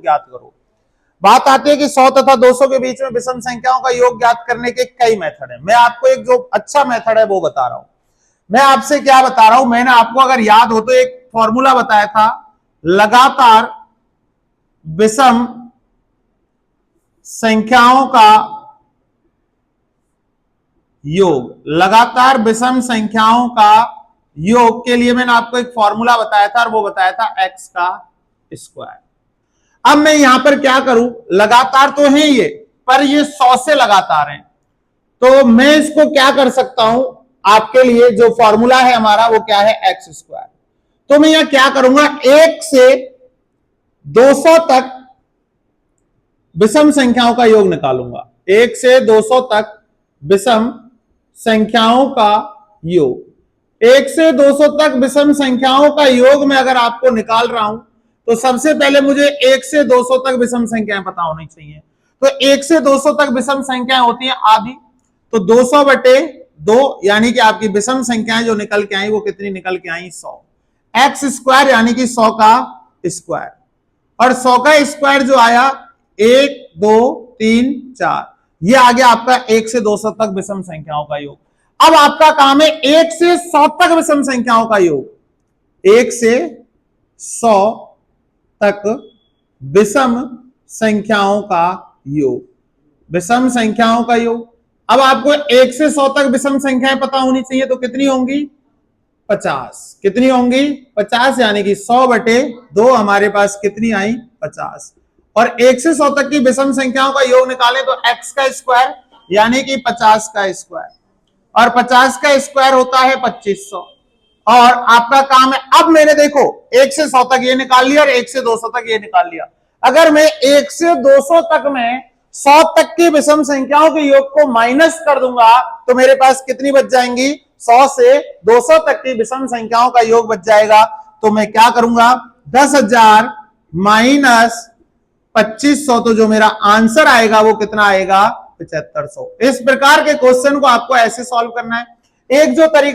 ज्ञात करो। बात आती है कि 100 तथा 200 के बीच में विषम संख्याओं का योग ज्ञात करने के कई मेथड है। मैं आपको एक जो अच्छा मेथड है वो बता रहा हूं। मैं आपसे क्या बता रहा हूं, मैंने आपको अगर याद हो तो एक फॉर्मूला बताया था, लगातार विषम संख्याओं का योग। लगातार विषम संख्याओं का योग के लिए मैंने आपको एक फॉर्मूला बताया था और वो बताया था x का स्क्वायर। अब मैं यहां पर क्या करूं, लगातार तो है ये, पर ये 100 से लगातार है, तो मैं इसको क्या कर सकता हूं, आपके लिए जो फॉर्मूला है हमारा वो क्या है, एक्स स्क्वायर। तो मैं यहां क्या करूंगा, 1 से 200 तक विषम संख्याओं का योग निकालूंगा। 1 से 200 तक विषम संख्याओं का योग। 1 से 200 तक विषम संख्याओं का योग में अगर आपको निकाल रहा हूं तो सबसे पहले मुझे 1 से 200 तक विषम संख्याएं पता होनी चाहिए। तो 1 से 200 तक विषम संख्याएं होती हैं आधी, तो 200 बटे 2 यानी कि आपकी विषम संख्याएं जो निकल के आई वो कितनी निकल के आई, 100। एक्स स्क्वायर यानी कि 100 का स्क्वायर, और 100 का स्क्वायर जो आया 1 2 3 4, ये आ गया आपका 1 से 200 तक विषम संख्याओं का योग। अब आपका काम है 1 से 100 तक विषम संख्याओं का योग। 1 से 100 तक विषम संख्याओं का योग, विषम संख्याओं का योग। अब आपको 1 से 100 तक विषम संख्याएं पता होनी चाहिए, तो कितनी होंगी, 50। कितनी होंगी, 50, यानी कि 100 बटे 2 हमारे पास कितनी आई, 50। और 1 से 100 तक की विषम संख्याओं का योग निकालें तो x का स्क्वायर यानी कि 50 का स्क्वायर, और 50 का स्क्वायर होता है 2500। और आपका काम है, अब मैंने देखो 1 से 100 तक ये निकाल लिया और 1 से 200 तक ये निकाल लिया। अगर मैं 1 से 200 तक में 100 तक की विषम संख्याओं के योग को माइनस कर दूंगा तो मेरे पास कितनी बच जाएंगी, 100 से 200 तक की विषम संख्याओं का योग बच जाएगा। तो मैं क्या करूंगा, 10,000 माइनस 2500, तो जो मेरा आंसर आएगा वो कितना आएगा, 7500। इस प्रकार के क्वेश्चन को आपको ऐसे सॉल्व करना है। एक जो तरीका